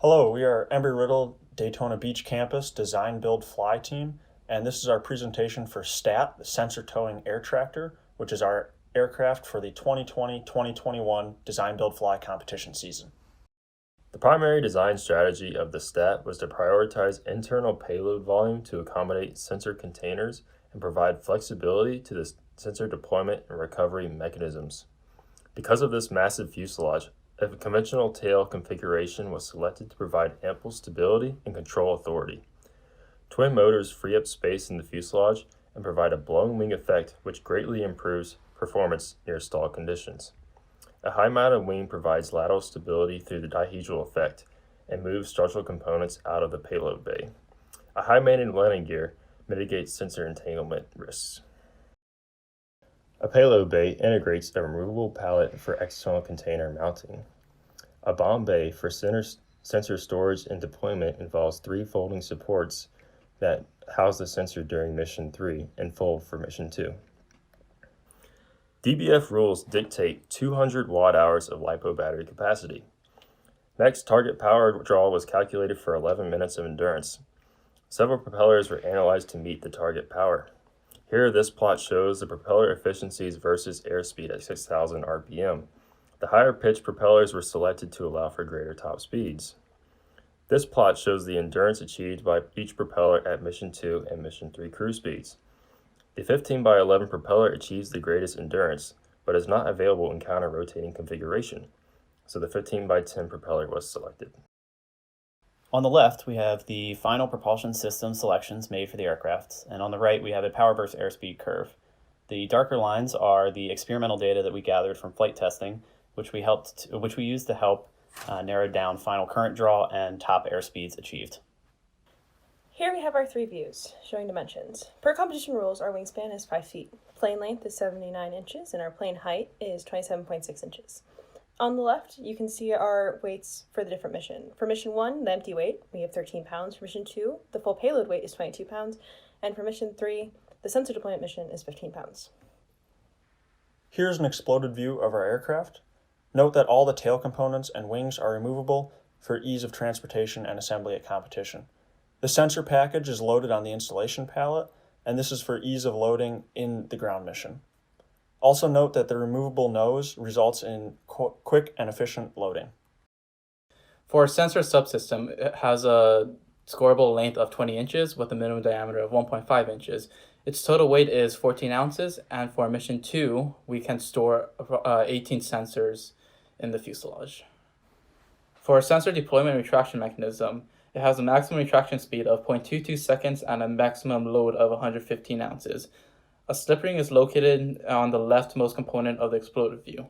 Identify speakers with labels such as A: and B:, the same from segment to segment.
A: Hello, we are Embry-Riddle Daytona Beach campus Design Build Fly team, and this is our presentation for STAT, the Sensor Towing Air Tractor, which is our aircraft for the 2020-2021 Design Build Fly competition season.
B: The primary design strategy of the STAT was to prioritize internal payload volume to accommodate sensor containers and provide flexibility to the sensor deployment and recovery mechanisms. Because of this massive fuselage, a conventional tail configuration was selected to provide ample stability and control authority. Twin motors free up space in the fuselage and provide a blown wing effect which greatly improves performance near stall conditions. A high-mounted wing provides lateral stability through the dihedral effect and moves structural components out of the payload bay. A high-maintenance landing gear mitigates sensor entanglement risks. A payload bay integrates a removable pallet for external container mounting. A bomb bay for sensor storage and deployment involves 3 folding supports that house the sensor during Mission 3 and fold for Mission 2. DBF rules dictate 200 watt-hours of LiPo battery capacity. Next, target power draw was calculated for 11 minutes of endurance. Several propellers were analyzed to meet the target power. Here, this plot shows the propeller efficiencies versus airspeed at 6,000 RPM. The higher pitched propellers were selected to allow for greater top speeds. This plot shows the endurance achieved by each propeller at Mission 2 and Mission 3 cruise speeds. The 15x11 propeller achieves the greatest endurance, but is not available in counter-rotating configuration, so the 15x10 propeller was selected.
C: On the left, we have the final propulsion system selections made for the aircraft, and on the right, we have a power versus airspeed curve. The darker lines are the experimental data that we gathered from flight testing, which we used to help narrow down final current draw and top airspeeds achieved.
D: Here we have our 3 views, showing dimensions. Per competition rules, our wingspan is 5 feet. Plane length is 79 inches, and our plane height is 27.6 inches. On the left, you can see our weights for the different mission. For Mission 1, the empty weight, we have 13 pounds. For Mission 2, the full payload weight is 22 pounds. And for Mission 3, the sensor deployment mission is 15 pounds.
A: Here's an exploded view of our aircraft. Note that all the tail components and wings are removable for ease of transportation and assembly at competition. The sensor package is loaded on the installation pallet, and this is for ease of loading in the ground mission. Also note that the removable nose results in quick and efficient loading.
E: For a sensor subsystem, it has a scoreable length of 20 inches with a minimum diameter of 1.5 inches. Its total weight is 14 ounces, and for Mission 2, we can store 18 sensors in the fuselage. For a sensor deployment retraction mechanism, it has a maximum retraction speed of 0.22 seconds and a maximum load of 115 ounces. A slip ring is located on the leftmost component of the exploded view.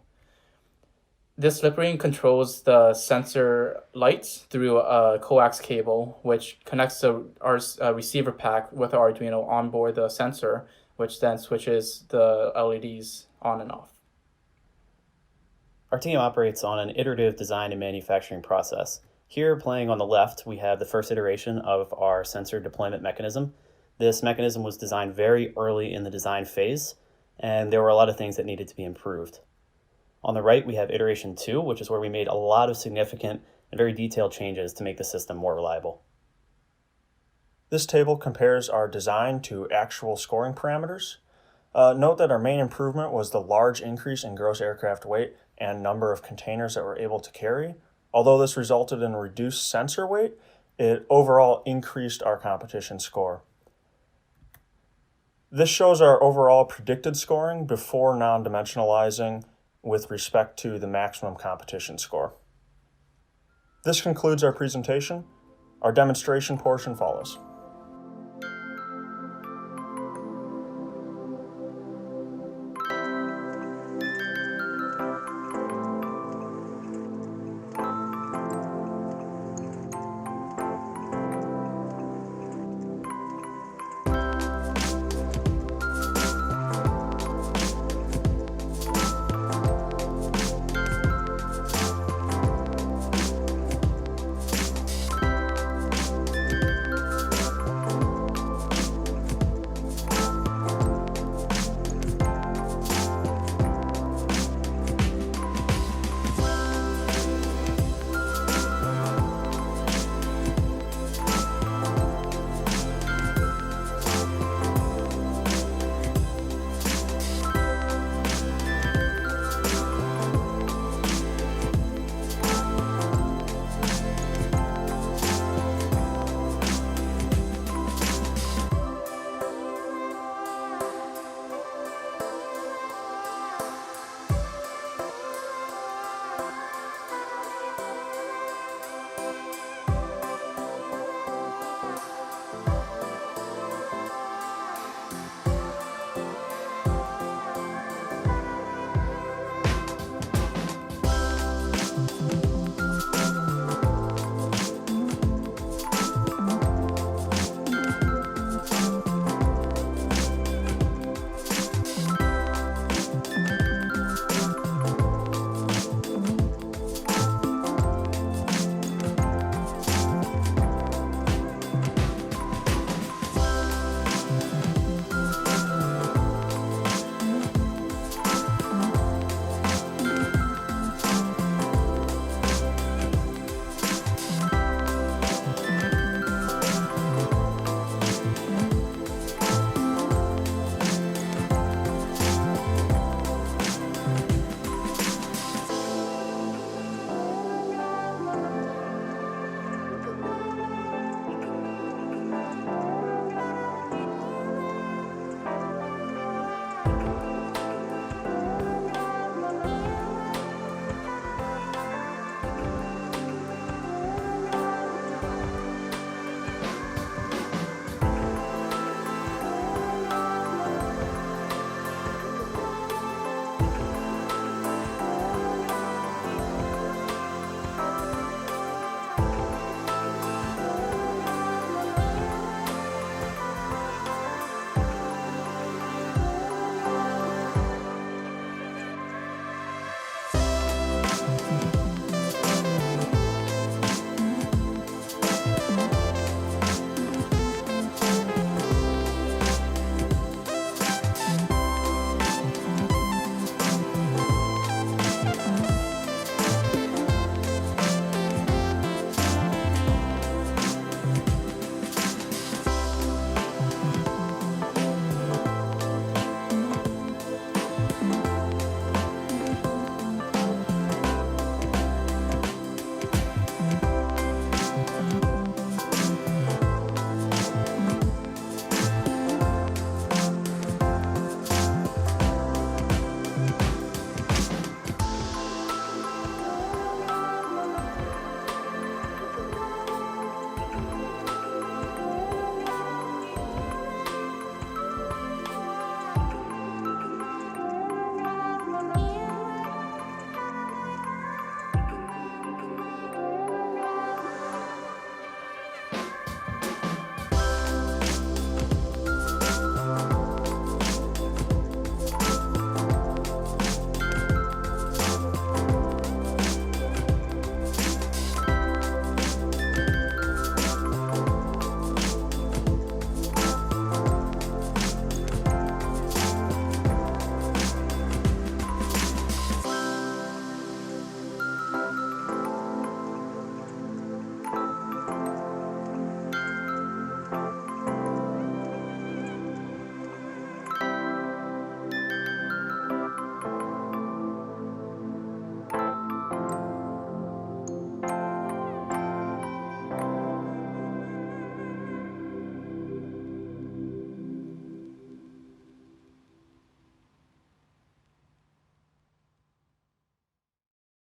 E: This slip ring controls the sensor lights through a coax cable, which connects to our receiver pack with our Arduino on board the sensor, which then switches the LEDs on and off.
C: Our team operates on an iterative design and manufacturing process. Here, playing on the left, we have the first iteration of our sensor deployment mechanism. This mechanism was designed very early in the design phase, and there were a lot of things that needed to be improved. On the right, we have iteration 2, which is where we made a lot of significant and very detailed changes to make the system more reliable.
A: This table compares our design to actual scoring parameters. Note that our main improvement was the large increase in gross aircraft weight and number of containers that we're able to carry. Although this resulted in a reduced sensor weight, it overall increased our competition score. This shows our overall predicted scoring before non-dimensionalizing with respect to the maximum competition score. This concludes our presentation. Our demonstration portion follows.